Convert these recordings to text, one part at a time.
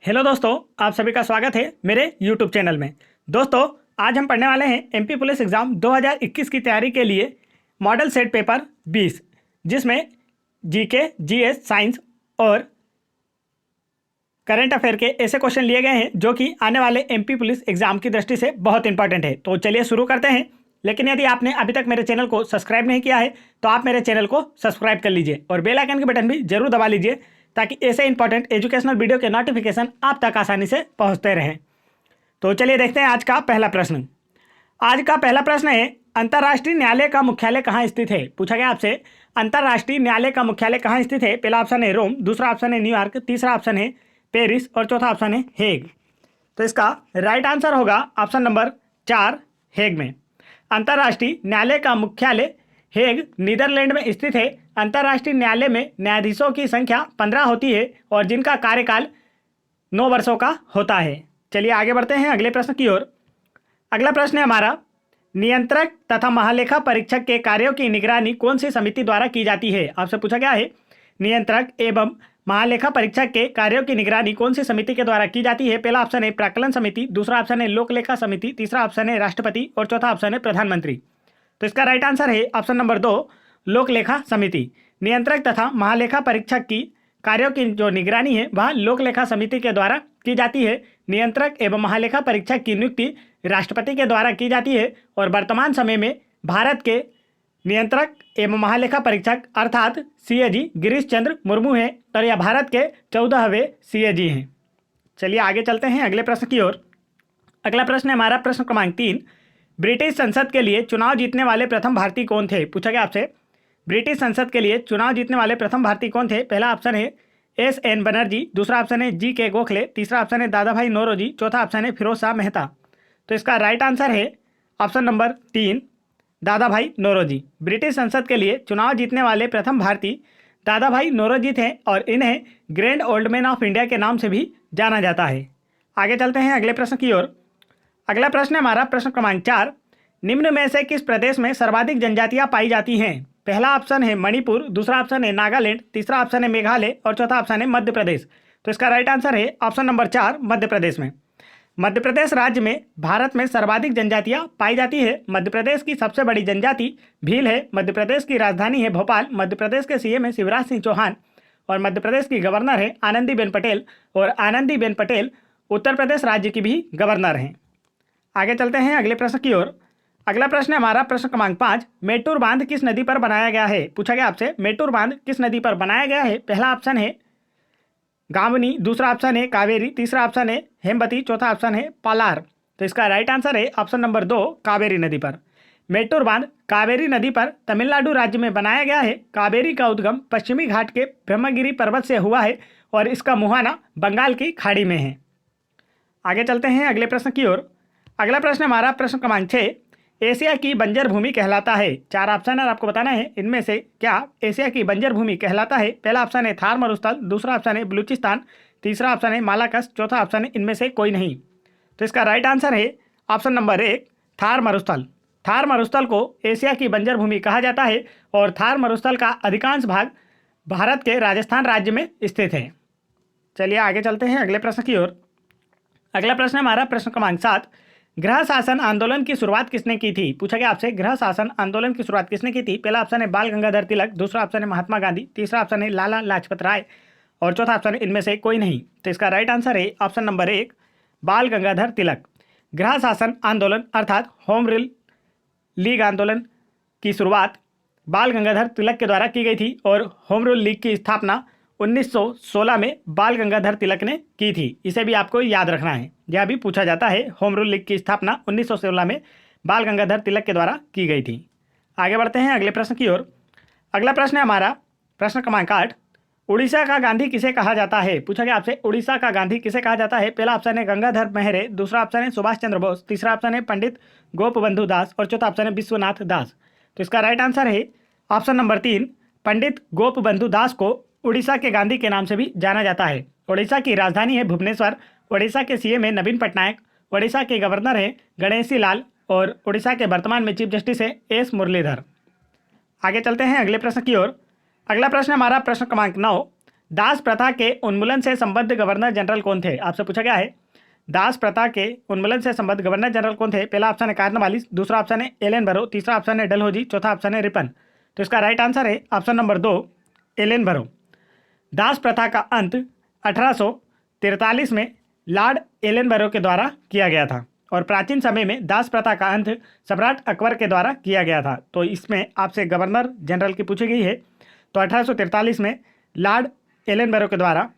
Hello दोस्तों, आप सभी का स्वागत है मेरे यूट्यूब चैनल में। दोस्तों, आज हम पढ़ने वाले हैं एमपी पुलिस एग्ज़ाम 2021 की तैयारी के लिए मॉडल सेट पेपर 20, जिसमें जीके, जीएस, साइंस और करंट अफेयर के ऐसे क्वेश्चन लिए गए हैं जो कि आने वाले एमपी पुलिस एग्ज़ाम की दृष्टि से बहुत इंपॉर्टेंट है। तो चलिए शुरू करते हैं। लेकिन यदि आपने अभी तक मेरे चैनल को सब्सक्राइब नहीं किया है तो आप मेरे चैनल को सब्सक्राइब कर लीजिए और बेल आइकन के बटन भी जरूर दबा लीजिए ताकि ऐसे इंपॉर्टेंट एजुकेशनल वीडियो के नोटिफिकेशन आप तक आसानी से पहुंचते रहें। तो चलिए देखते हैं आज का पहला प्रश्न। आज का पहला प्रश्न है, अंतर्राष्ट्रीय न्यायालय का मुख्यालय कहाँ स्थित है? पूछा गया आपसे, अंतर्राष्ट्रीय न्यायालय का मुख्यालय कहाँ स्थित है? पहला ऑप्शन है रोम, दूसरा ऑप्शन है न्यूयॉर्क, तीसरा ऑप्शन है पेरिस और चौथा ऑप्शन है हेग। तो इसका राइट आंसर होगा ऑप्शन नंबर 4, हेग में। अंतर्राष्ट्रीय न्यायालय का मुख्यालय हेग, नीदरलैंड में स्थित है। अंतर्राष्ट्रीय न्यायालय में न्यायाधीशों की संख्या 15 होती है और जिनका कार्यकाल 9 वर्षों का होता है। चलिए आगे बढ़ते हैं अगले प्रश्न की ओर। अगला प्रश्न है हमारा, नियंत्रक तथा महालेखा परीक्षक के कार्यों की निगरानी कौन सी समिति द्वारा की जाती है? आपसे पूछा गया है, नियंत्रक एवं महालेखा परीक्षक के कार्यों की निगरानी कौन सी समिति के द्वारा की जाती है? पहला ऑप्शन है प्राक्कलन समिति, दूसरा ऑप्शन है लोक लेखा समिति, तीसरा ऑप्शन है राष्ट्रपति और चौथा ऑप्शन है प्रधानमंत्री। तो इसका राइट आंसर है ऑप्शन नंबर 2, लोक लेखा समिति। नियंत्रक तथा महालेखा परीक्षक की कार्यों की जो निगरानी है वह लोक लेखा समिति के द्वारा की जाती है। नियंत्रक एवं महालेखा परीक्षक की नियुक्ति राष्ट्रपति के द्वारा की जाती है और वर्तमान समय में भारत के नियंत्रक एवं महालेखा परीक्षक अर्थात सीएजी गिरीश चंद्र मुर्मू हैं और यह भारत के 14वें सीएजी हैं। चलिए आगे चलते हैं अगले प्रश्न की ओर। अगला प्रश्न है हमारा प्रश्न क्रमांक 3, ब्रिटिश संसद के लिए चुनाव जीतने वाले प्रथम भारतीय कौन थे? पूछा गया आपसे, ब्रिटिश संसद के लिए चुनाव जीतने वाले प्रथम भारतीय कौन थे? पहला ऑप्शन है एस.एन. बनर्जी, दूसरा ऑप्शन है जी.के. गोखले, तीसरा ऑप्शन है दादा भाई नौरोजी, चौथा ऑप्शन है फिरोज शाह मेहता। तो इसका राइट आंसर है ऑप्शन नंबर 3, दादा भाई नौरोजी। ब्रिटिश संसद के लिए चुनाव जीतने वाले प्रथम भारतीय दादा भाई नौरोजी थे और इन्हें grand old man of India के नाम से भी जाना जाता है। आगे चलते हैं अगले प्रश्न की ओर। अगला प्रश्न है हमारा प्रश्न क्रमांक 4, निम्न में से किस प्रदेश में सर्वाधिक जनजातियां पाई जाती हैं? पहला ऑप्शन है मणिपुर, दूसरा ऑप्शन है नागालैंड, तीसरा ऑप्शन है मेघालय और चौथा ऑप्शन है मध्य प्रदेश। तो इसका राइट आंसर है ऑप्शन नंबर 4, मध्य प्रदेश में। मध्य प्रदेश राज्य में भारत में सर्वाधिक जनजातियां पाई जाती है। मध्य प्रदेश की सबसे बड़ी जनजाति भील है। मध्य प्रदेश की राजधानी है भोपाल। मध्य प्रदेश के सीएम है शिवराज सिंह चौहान और मध्य प्रदेश की गवर्नर है आनंदीबेन पटेल और आनंदीबेन पटेल उत्तर प्रदेश राज्य की भी गवर्नर हैं। आगे चलते हैं अगले प्रश्न की ओर। अगला प्रश्न है हमारा प्रश्न क्रमांक 5, मेट्टूर बांध किस नदी पर बनाया गया है? पूछा गया आपसे, मेट्टूर बांध किस नदी पर बनाया गया है? पहला ऑप्शन है गामनी, दूसरा ऑप्शन है कावेरी, तीसरा ऑप्शन है हेमवती, चौथा ऑप्शन है पालार। तो इसका राइट आंसर है ऑप्शन नंबर 2, कावेरी नदी पर। मेट्टूर बांध कावेरी नदी पर तमिलनाडु राज्य में बनाया गया है। कावेरी का उद्गम पश्चिमी घाट के ब्रह्मगिरी पर्वत से हुआ है और इसका मुहाना बंगाल की खाड़ी में है। आगे चलते हैं अगले प्रश्न की ओर। अगला प्रश्न हमारा प्रश्न क्रमांक 6, एशिया की बंजर भूमि कहलाता है? 4 ऑप्शन है आपको बताना है, इनमें से क्या एशिया की बंजर भूमि कहलाता है? पहला ऑप्शन है थार मरुस्थल, दूसरा ऑप्शन है बलूचिस्तान, तीसरा ऑप्शन है मालाकस, चौथा ऑप्शन है इनमें से कोई नहीं। तो इसका राइट आंसर है ऑप्शन नंबर 1, थार मरुस्थल। थार मरुस्थल को एशिया की बंजर भूमि कहा जाता है और थार मरुस्थल का अधिकांश भाग भारत के राजस्थान राज्य में स्थित है। चलिए आगे चलते हैं अगले प्रश्न की ओर। अगला प्रश्न है हमारा प्रश्न क्रमांक 7, गृह शासन आंदोलन की शुरुआत किसने की थी? पूछा गया आपसे, गृह शासन आंदोलन की शुरुआत किसने की थी? पहला ऑप्शन है बाल गंगाधर तिलक, दूसरा ऑप्शन है महात्मा गांधी, तीसरा ऑप्शन है लाला लाजपत राय और चौथा ऑप्शन है इनमें से कोई नहीं। तो इसका राइट आंसर है ऑप्शन नंबर 1, बाल गंगाधर तिलक। गृह शासन आंदोलन अर्थात होम रूल लीग आंदोलन की शुरुआत बाल गंगाधर तिलक के द्वारा की गई थी और होम रूल लीग की स्थापना 1916 में बाल गंगाधर तिलक ने की थी। इसे भी आपको याद रखना है, यह भी पूछा जाता है। होम रूल लीग की स्थापना 1916 में बाल गंगाधर तिलक के द्वारा की गई थी। आगे बढ़ते हैं अगले प्रश्न की ओर। अगला प्रश्न है हमारा प्रश्न क्रमांक 8, उड़ीसा का गांधी किसे कहा जाता है? पूछा गया आपसे, उड़ीसा का गांधी किसे कहा जाता है? पहला ऑप्शन है गंगाधर मेहरे, दूसरा ऑप्शन है सुभाष चंद्र बोस, तीसरा ऑप्शन है पंडित गोपबंधु दास और चौथा ऑप्शन है विश्वनाथ दास। तो इसका राइट आंसर है ऑप्शन नंबर 3, पंडित गोपबंधु दास को उड़ीसा के गांधी के नाम से भी जाना जाता है। उड़ीसा की राजधानी है भुवनेश्वर। उड़ीसा के सीएम है नवीन पटनायक। उड़ीसा के गवर्नर है गणेशी लाल और उड़ीसा के वर्तमान में चीफ जस्टिस है एस मुरलीधर। आगे चलते हैं अगले प्रश्न की ओर। अगला प्रश्न हमारा प्रश्न क्रमांक 9, दास प्रथा के उन्मूलन से संबद्ध गवर्नर जनरल कौन थे? आपसे पूछा गया है दास प्रथा के उन्मूलन से संबद्ध गवर्नर जनरल कौन थे? पहला ऑप्शन है कार्नवालिस, दूसरा ऑप्शन है एलेन बरो, तीसरा ऑप्शन है डलहौजी, चौथा ऑप्शन है रिपन। तो इसका राइट आंसर है ऑप्शन नंबर 2 एलेन बरो। दास प्रथा का अंत 1843 में लॉर्ड एलेन बरो के द्वारा किया गया था और प्राचीन समय में दास प्रथा का अंत सम्राट अकबर के द्वारा किया गया था। तो इसमें आपसे गवर्नर जनरल की पूछी गई है, तो 1843 में लॉर्ड एलेन बरो के द्वारा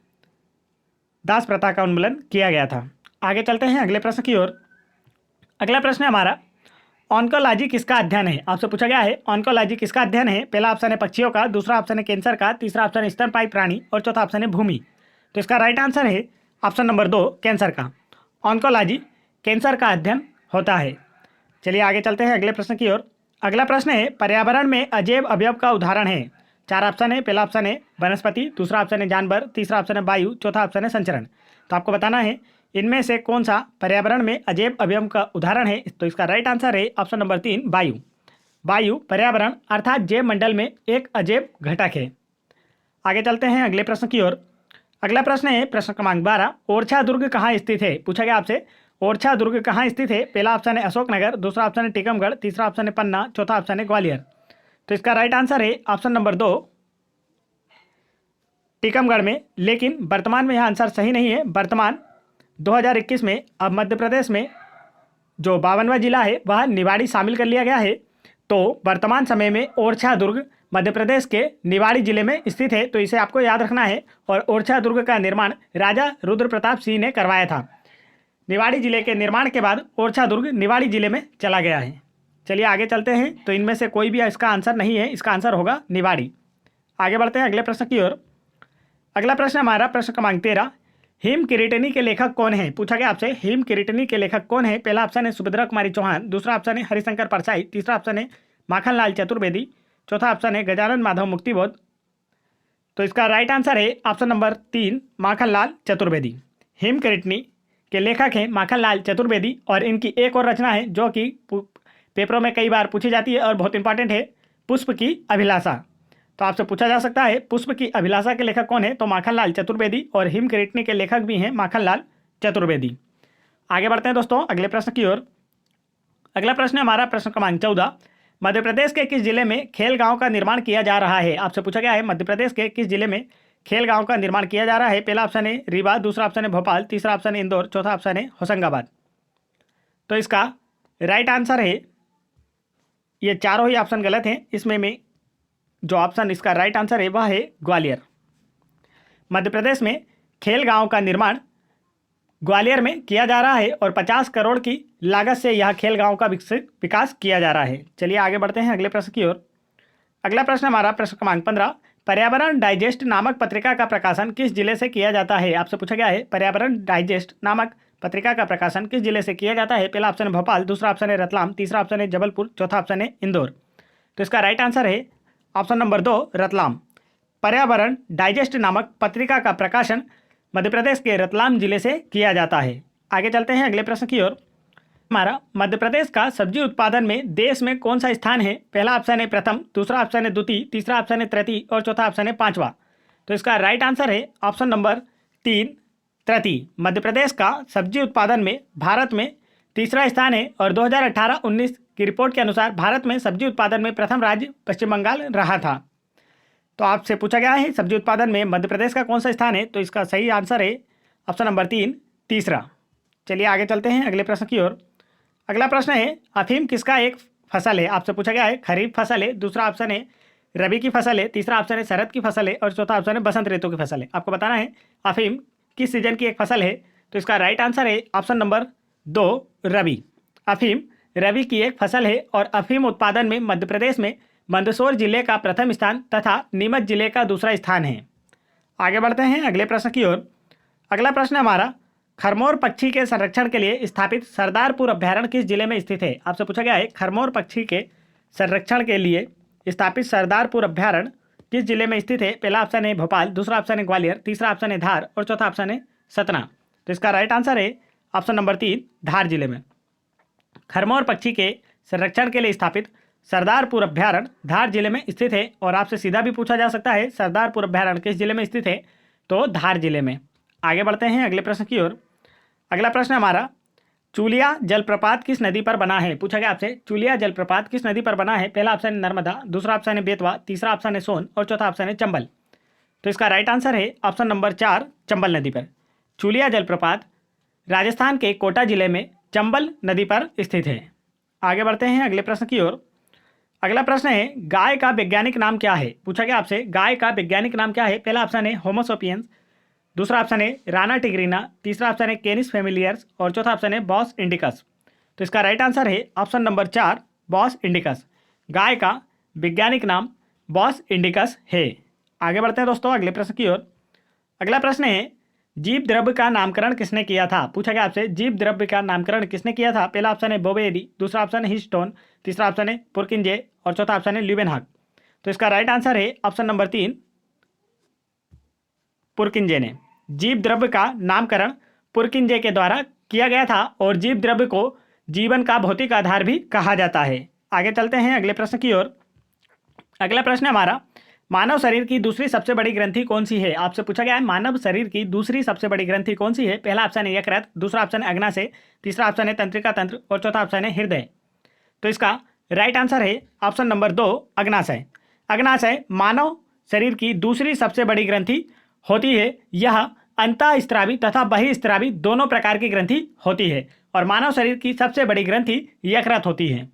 दास प्रथा का उन्मूलन किया गया था। आगे चलते हैं अगले प्रश्न की ओर। अगला प्रश्न है हमारा, ऑन्कोलॉजी किसका अध्ययन है? आपसे पूछा गया है ऑन्कोलॉजी किसका अध्ययन है? पहला ऑप्शन है पक्षियों का, दूसरा ऑप्शन है कैंसर का, तीसरा ऑप्शन है स्तनपायी प्राणी और चौथा ऑप्शन है भूमि। तो इसका राइट आंसर है ऑप्शन नंबर 2 कैंसर का। ऑन्कोलॉजी कैंसर का अध्ययन होता है। चलिए आगे चलते हैं अगले प्रश्न की ओर। अगला प्रश्न है, पर्यावरण में अजैव अवयव का उदाहरण है। 4 ऑप्शन है। पहला ऑप्शन है वनस्पति, दूसरा ऑप्शन है जानवर, तीसरा ऑप्शन है वायु, चौथा ऑप्शन है संचरण। तो आपको बताना है इनमें से कौन सा पर्यावरण में अजैव अवयव का उदाहरण है। तो इसका राइट आंसर है ऑप्शन नंबर 3 वायु। वायु पर्यावरण अर्थात जैव मंडल में एक अजैव घटक है। आगे चलते हैं अगले प्रश्न की ओर। अगला प्रश्न है प्रश्न क्रमांक 12, ओरछा दुर्ग कहाँ स्थित है? पूछा गया आपसे ओरछा दुर्ग कहाँ स्थित है? पहला ऑप्शन है अशोकनगर, दूसरा ऑप्शन है टीकमगढ़, तीसरा ऑप्शन है पन्ना, चौथा ऑप्शन है ग्वालियर। तो इसका राइट आंसर है ऑप्शन नंबर 2 टीकमगढ़ में। लेकिन वर्तमान में यह आंसर सही नहीं है। वर्तमान 2021 में अब मध्य प्रदेश में जो 52वां जिला है वह निवाड़ी शामिल कर लिया गया है। तो वर्तमान समय में ओरछा दुर्ग मध्य प्रदेश के निवाड़ी जिले में स्थित है। तो इसे आपको याद रखना है। और ओरछा दुर्ग का निर्माण राजा रुद्र प्रताप सिंह ने करवाया था। निवाड़ी जिले के निर्माण के बाद ओरछा दुर्ग निवाड़ी जिले में चला गया है। चलिए आगे चलते हैं। तो इनमें से कोई भी इसका आंसर नहीं है, इसका आंसर होगा निवाड़ी। आगे बढ़ते हैं अगले प्रश्न की ओर। अगला प्रश्न हमारा प्रश्न क्रमांक 13, हिम किरीटनी के लेखक कौन है? पूछा गया आपसे हिम किरीटनी के लेखक कौन है? पहला ऑप्शन है सुभद्रा कुमारी चौहान, दूसरा ऑप्शन है हरिशंकर परसाई, तीसरा ऑप्शन है माखनलाल चतुर्वेदी, चौथा ऑप्शन है गजानन माधव मुक्तिबोध। तो इसका राइट आंसर है ऑप्शन नंबर 3 माखनलाल चतुर्वेदी। हिम किरीटनी के लेखक हैं माखनलाल चतुर्वेदी। और इनकी एक और रचना है जो कि पेपरों में कई बार पूछी जाती है और बहुत इंपॉर्टेंट है, पुष्प की अभिलाषा। तो आपसे पूछा जा सकता है पुष्प की अभिलाषा के लेखक कौन है? तो माखनलाल चतुर्वेदी। और हिम किरीटनी के लेखक भी हैं माखनलाल चतुर्वेदी। आगे बढ़ते हैं दोस्तों अगले प्रश्न की ओर। अगला प्रश्न है हमारा प्रश्न क्रमांक 14, मध्य प्रदेश के किस जिले में खेल गांव का निर्माण किया जा रहा है? आपसे पूछा गया है मध्य प्रदेश के किस जिले में खेल गांव का निर्माण किया जा रहा है? पहला ऑप्शन है रीवा, दूसरा ऑप्शन है भोपाल, तीसरा ऑप्शन है इंदौर, चौथा ऑप्शन है होशंगाबाद। तो इसका राइट आंसर है, ये चारों ही ऑप्शन गलत हैं। इसमें में जो ऑप्शन इसका राइट आंसर है वह है ग्वालियर। मध्य प्रदेश में खेल गांव का निर्माण ग्वालियर में किया जा रहा है और 50 करोड़ की लागत से यह खेल गांव का विकास किया जा रहा है। चलिए आगे बढ़ते हैं अगले प्रश्न की ओर। अगला प्रश्न हमारा प्रश्न क्रमांक 15, पर्यावरण डाइजेस्ट नामक पत्रिका का प्रकाशन किस जिले से किया जाता है? आपसे पूछा गया है पर्यावरण डाइजेस्ट नामक पत्रिका का प्रकाशन किस जिले से किया जाता है? पहला ऑप्शन है भोपाल, दूसरा ऑप्शन है रतलाम, तीसरा ऑप्शन है जबलपुर, चौथा ऑप्शन है इंदौर। तो इसका राइट आंसर है ऑप्शन नंबर 2 रतलाम। पर्यावरण डाइजेस्ट नामक पत्रिका का प्रकाशन मध्य प्रदेश के रतलाम जिले से किया जाता है। आगे चलते हैं अगले प्रश्न की ओर। हमारा मध्य प्रदेश का सब्जी उत्पादन में देश में कौन सा स्थान है? पहला ऑप्शन है प्रथम, दूसरा ऑप्शन है द्वितीय, तीसरा ऑप्शन है तृतीय और चौथा ऑप्शन है पांचवा। तो इसका राइट आंसर है ऑप्शन नंबर 3 तृतीय। मध्य प्रदेश का सब्जी उत्पादन में भारत में तीसरा स्थान है और 2018-19 की रिपोर्ट के अनुसार भारत में सब्जी उत्पादन में प्रथम राज्य पश्चिम बंगाल रहा था। तो आपसे पूछा गया है सब्जी उत्पादन में मध्य प्रदेश का कौन सा स्थान है? तो इसका सही आंसर है ऑप्शन नंबर 3 तीसरा। चलिए आगे चलते हैं अगले प्रश्न की ओर। अगला प्रश्न है अफीम किसका एक फसल है? आपसे पूछा गया है खरीफ फसल है, दूसरा ऑप्शन है रबी की फसल है, तीसरा ऑप्शन है शरद की फसल है और चौथा ऑप्शन है बसंत ऋतु की फसल है। आपको बताना है अफीम किस सीजन की एक फसल है। तो इसका राइट आंसर है ऑप्शन नंबर 2 रबी। अफीम रबी की एक फसल है और अफीम उत्पादन में मध्य प्रदेश में मंदसौर जिले का प्रथम स्थान तथा नीमच जिले का दूसरा स्थान है। आगे बढ़ते हैं अगले प्रश्न की ओर। अगला प्रश्न हमारा खरमोर पक्षी के संरक्षण के लिए स्थापित सरदारपुर अभ्यारण्य किस जिले में स्थित है? आपसे पूछा गया है खरमोर पक्षी के संरक्षण के लिए स्थापित सरदारपुर अभ्यारण्य किस जिले में स्थित है? पहला ऑप्शन है भोपाल, दूसरा ऑप्शन है ग्वालियर, तीसरा ऑप्शन है धार और चौथा ऑप्शन है सतना। तो इसका राइट आंसर है ऑप्शन नंबर 3 धार जिले में। खरमोर पक्षी के संरक्षण के लिए स्थापित सरदारपुर अभ्यारण्य धार जिले में स्थित है। और आपसे सीधा भी पूछा जा सकता है सरदारपुर अभ्यारण्य किस जिले में स्थित है? तो धार जिले में। आगे बढ़ते हैं अगले प्रश्न की ओर। अगला प्रश्न हमारा, चूलिया जलप्रपात किस नदी पर बना है? पूछा गया आपसे, चूलिया जलप्रपात किस नदी पर बना है? पहला ऑप्शन है नर्मदा, दूसरा ऑप्शन है बेतवा, तीसरा ऑप्शन है सोन और चौथा ऑप्शन है चंबल। तो इसका राइट आंसर है ऑप्शन नंबर 4, चंबल नदी पर। चूलिया जलप्रपात राजस्थान के कोटा जिले में चंबल नदी पर स्थित है। आगे बढ़ते हैं अगले प्रश्न की ओर। अगला प्रश्न है, गाय का वैज्ञानिक नाम क्या है? पूछा गया आपसे, गाय का वैज्ञानिक नाम क्या है? पहला ऑप्शन है होमो सेपियंस, दूसरा ऑप्शन है राना टिग्रीना, तीसरा ऑप्शन है कैनिस फैमिलियर्स और चौथा ऑप्शन है बॉस इंडिकस। तो इसका राइट आंसर है ऑप्शन नंबर 4, बॉस इंडिकस। गाय का वैज्ञानिक नाम बॉस इंडिकस है। आगे बढ़ते हैं दोस्तों अगले प्रश्न की ओर। अगला प्रश्न है, जीव द्रव्य का नामकरण किसने किया था? पूछा गया आपसे, जीव द्रव्य का नामकरण किसने किया था? पहला ऑप्शन है बोबेली, दूसरा ऑप्शन है हिस्टोन, तीसरा ऑप्शन है पुरकिंजे और चौथा ऑप्शन है ल्यूवेनहॉक। तो इसका राइट आंसर है ऑप्शन नंबर 3, पुरकिंजे ने। जीव द्रव्य का नामकरण पुरकिंजे के द्वारा किया गया था और जीव द्रव्य को जीवन का भौतिक आधार भी कहा जाता है। आगे चलते हैं अगले प्रश्न की ओर। अगला प्रश्न हमारा, मानव शरीर की दूसरी सबसे बड़ी ग्रंथि कौन सी है? आपसे पूछा गया है मानव शरीर की दूसरी सबसे बड़ी ग्रंथि कौन सी है? पहला ऑप्शन है यकृत, दूसरा ऑप्शन है अग्नाशय, तीसरा ऑप्शन है तंत्रिका तंत्र और चौथा ऑप्शन है हृदय। तो इसका राइट आंसर है ऑप्शन नंबर 2, अग्नाशय। अग्नाशय मानव शरीर की दूसरी सबसे बड़ी ग्रंथि होती है। यह अंतःस्रावी तथा बहिःस्रावी दोनों प्रकार की ग्रंथि होती है और मानव शरीर की सबसे बड़ी ग्रंथि यकृत होती है।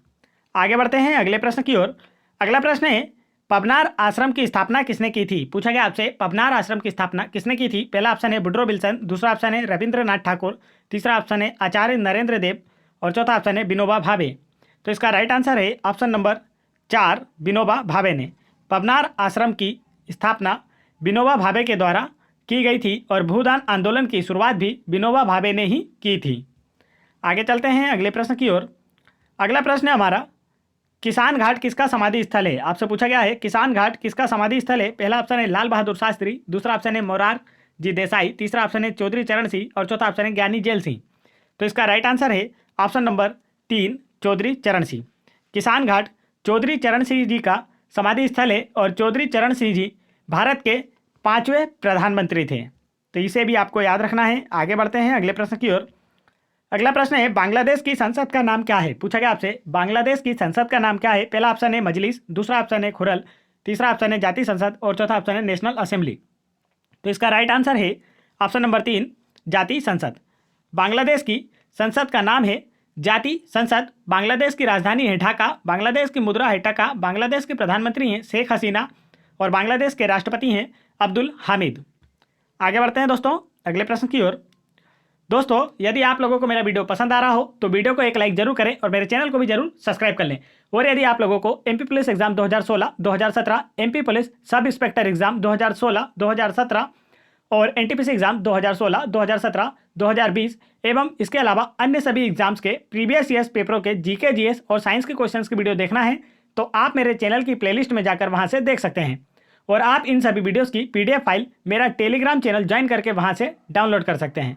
आगे बढ़ते हैं अगले प्रश्न की ओर। अगला प्रश्न है, पबनार आश्रम की स्थापना किसने की थी? पूछा गया आपसे, पबनार आश्रम की स्थापना किसने की थी? पहला ऑप्शन है वुड्रो विल्सन, दूसरा ऑप्शन है रविंद्रनाथ ठाकुर, तीसरा ऑप्शन है आचार्य नरेंद्र देव और चौथा ऑप्शन है विनोबा भावे। तो इसका राइट आंसर है ऑप्शन नंबर 4, विनोबा भावे ने। पबनार आश्रम की स्थापना विनोबा भावे के द्वारा की गई थी और भूदान आंदोलन की शुरुआत भी विनोबा भावे ने ही की थी। आगे चलते हैं अगले प्रश्न की ओर। अगला प्रश्न है हमारा, किसान घाट किसका समाधि स्थल है? आपसे पूछा गया है किसान घाट किसका समाधि स्थल है? पहला ऑप्शन है लाल बहादुर शास्त्री, दूसरा ऑप्शन है मोरारजी देसाई, तीसरा ऑप्शन है चौधरी चरण सिंह और चौथा ऑप्शन है ज्ञानी जैल सिंह। तो इसका राइट आंसर है ऑप्शन नंबर 3, चौधरी चरण सिंह। किसान घाट चौधरी चरण सिंह जी का समाधि स्थल है और चौधरी चरण सिंह जी भारत के 5वें प्रधानमंत्री थे। तो इसे भी आपको याद रखना है। आगे बढ़ते हैं अगले प्रश्न की ओर। अगला प्रश्न है, बांग्लादेश की संसद का नाम क्या है? पूछा गया आपसे, बांग्लादेश की संसद का नाम क्या है? पहला ऑप्शन है मजलिस, दूसरा ऑप्शन है खुरल, तीसरा ऑप्शन है जातीय संसद और चौथा ऑप्शन है नेशनल असेंबली। तो इसका राइट आंसर है ऑप्शन नंबर 3, जातीय संसद। बांग्लादेश की संसद का नाम है जातीय संसद। बांग्लादेश की राजधानी है ढाका, बांग्लादेश की मुद्रा है टका, बांग्लादेश के प्रधानमंत्री हैं शेख हसीना और बांग्लादेश के राष्ट्रपति हैं अब्दुल हामिद। आगे बढ़ते हैं दोस्तों अगले प्रश्न की ओर। दोस्तों, यदि आप लोगों को मेरा वीडियो पसंद आ रहा हो तो वीडियो को एक लाइक जरूर करें और मेरे चैनल को भी जरूर सब्सक्राइब कर लें। और यदि आप लोगों को MP police exam 2016, 2017, MP police sub inspector exam 2016, 2017 और एनटीपीसी एग्जाम 2016, 2017, 2020 एवं इसके अलावा अन्य सभी एग्जाम्स के प्रीवियस ईयर्स पेपरों के जीके, जीएस और साइंस के क्वेश्चंस की वीडियो देखना है तो आप मेरे चैनल की प्लेलिस्ट में जाकर वहां से देख सकते हैं। और आप इन सभी वीडियोस की पीडीएफ फाइल मेरा टेलीग्राम चैनल ज्वाइन करके वहां से डाउनलोड कर सकते हैं।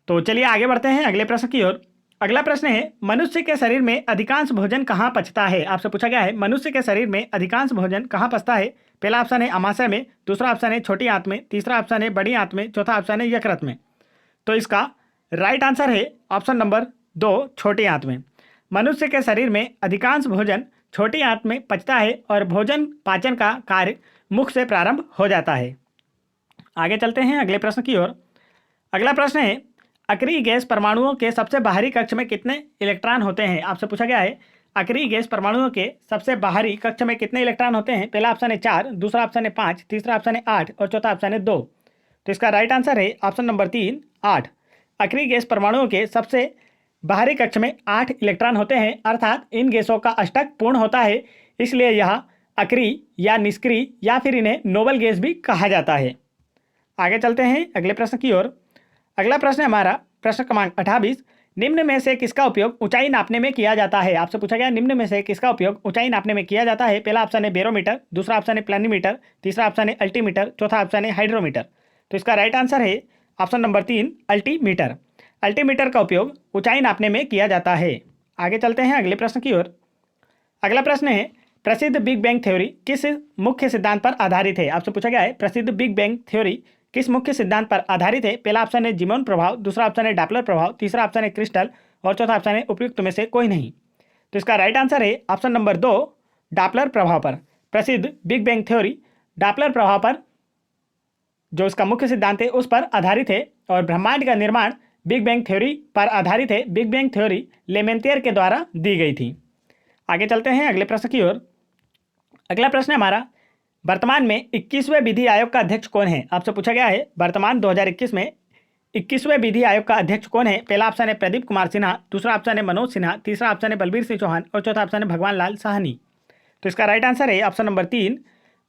तो चलिए आगे बढ़ते हैं अगले प्रश्न की ओर। अगला प्रश्न है, मनुष्य के शरीर में अधिकांश भोजन कहाँ पचता है? आपसे पूछा गया है मनुष्य के शरीर में अधिकांश भोजन कहाँ पचता है? पहला ऑप्शन है अमाशय में, दूसरा ऑप्शन है छोटी आंत में, तीसरा ऑप्शन है बड़ी आंत में, चौथा ऑप्शन है यकृत में। तो इसका राइट आंसर है ऑप्शन नंबर 2, छोटी आंत में। मनुष्य के शरीर में अधिकांश भोजन छोटी आंत में पचता है और भोजन पाचन का कार्य मुख से प्रारंभ हो जाता है। आगे चलते हैं अगले प्रश्न की ओर। अगला प्रश्न है, अक्रिय गैस परमाणुओं के सबसे बाहरी कक्ष में कितने इलेक्ट्रॉन होते हैं? आपसे पूछा गया है अक्रिय गैस परमाणुओं के सबसे बाहरी कक्ष में कितने इलेक्ट्रॉन होते हैं? पहला ऑप्शन है 4, दूसरा ऑप्शन है 5, तीसरा ऑप्शन है 8 और चौथा ऑप्शन है 2। तो इसका राइट आंसर है ऑप्शन नंबर 3, 8। अक्रिय गैस परमाणुओं के सबसे बाहरी कक्ष में 8 इलेक्ट्रॉन होते हैं, अर्थात इन गैसों का अष्टक पूर्ण होता है, इसलिए यह अक्रिय या निष्क्रिय या फिर इन्हें नोबल गैस भी कहा जाता है। आगे चलते हैं अगले प्रश्न की ओर। अगला प्रश्न है हमारा प्रश्न क्रमांक 28, निम्न में से किसका उपयोग ऊंचाई नापने में किया जाता है? आपसे पूछा गया निम्न में से किसका उपयोग ऊंचाई नापने में किया जाता है? पहला ऑप्शन है बैरोमीटर, दूसरा ऑप्शन है प्लानीमीटर, तीसरा ऑप्शन है अल्टीमीटर, चौथा ऑप्शन है हाइड्रोमीटर। तो इसका राइट आंसर है ऑप्शन नंबर 3, अल्टीमीटर। अल्टीमीटर का उपयोग ऊंचाई नापने में किया जाता है। आगे चलते हैं अगले प्रश्न की ओर। अगला प्रश्न है, प्रसिद्ध बिग बैंग थ्योरी किस मुख्य सिद्धांत पर आधारित है? आपसे पूछा गया है प्रसिद्ध बिग बैंग थ्योरी किस मुख्य सिद्धांत पर आधारित है? पहला ऑप्शन है जिमोन प्रभाव, दूसरा ऑप्शन है डॉपलर प्रभाव, तीसरा ऑप्शन है क्रिस्टल और चौथा ऑप्शन है उपयुक्त में से कोई नहीं। तो इसका राइट आंसर है ऑप्शन नंबर 2, डॉपलर प्रभाव पर। प्रसिद्ध बिग बैंग थ्योरी डॉपलर प्रभाव पर जो इसका मुख्य सिद्धांत है उस पर आधारित है और ब्रह्मांड का निर्माण बिग बैंग थ्योरी पर आधारित है। बिग बैंग थ्योरी लेमेंटियर के द्वारा दी गई थी। आगे चलते हैं अगले प्रश्न की ओर। अगला प्रश्न है हमारा, वर्तमान में 21वें विधि आयोग का अध्यक्ष कौन है? आपसे पूछा गया है वर्तमान 2021 में 21वें विधि आयोग का अध्यक्ष कौन है? पहला ऑप्शन है प्रदीप कुमार सिन्हा, दूसरा ऑप्शन है मनोज सिन्हा, तीसरा ऑप्शन है बलबीर सिंह चौहान और चौथा ऑप्शन है भगवान लाल साहनी। तो इसका राइट आंसर है ऑप्शन नंबर 3,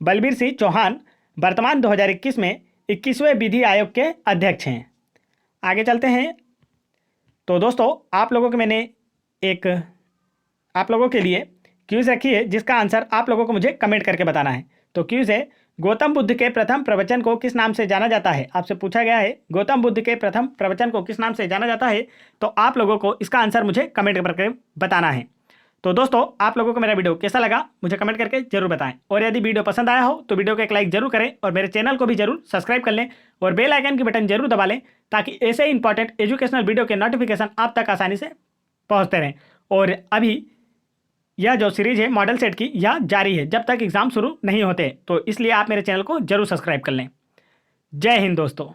बलबीर सिंह चौहान वर्तमान 2021 में 21वें विधि आयोग के अध्यक्ष हैं। आगे चलते हैं। तो दोस्तों आप लोगों के लिए क्यूज रखी है जिसका आंसर आप लोगों को मुझे कमेंट करके बताना है। तो क्यूज है, गौतम बुद्ध के प्रथम प्रवचन को किस नाम से जाना जाता है? आपसे पूछा गया है गौतम बुद्ध के प्रथम प्रवचन को किस नाम से जाना जाता है? तो आप लोगों को इसका आंसर मुझे कमेंट करके बताना है। तो दोस्तों आप लोगों को मेरा वीडियो कैसा लगा मुझे कमेंट करके जरूर बताएं और यदि वीडियो पसंद आया हो तो वीडियो को एक लाइक जरूर करें और मेरे चैनल को भी जरूर सब्सक्राइब कर लें और बेल आइकन की बटन जरूर दबा लें ताकि ऐसे ही इंपॉर्टेंट एजुकेशनल वीडियो के नोटिफिकेशन आप तक आसानी से पहुंचते रहें। और अभी यह जो सीरीज है मॉडल सेट की यह जारी है जब तक एग्जाम शुरू नहीं होते, तो इसलिए आप मेरे चैनल को जरूर सब्सक्राइब कर लें। जय हिंद दोस्तों।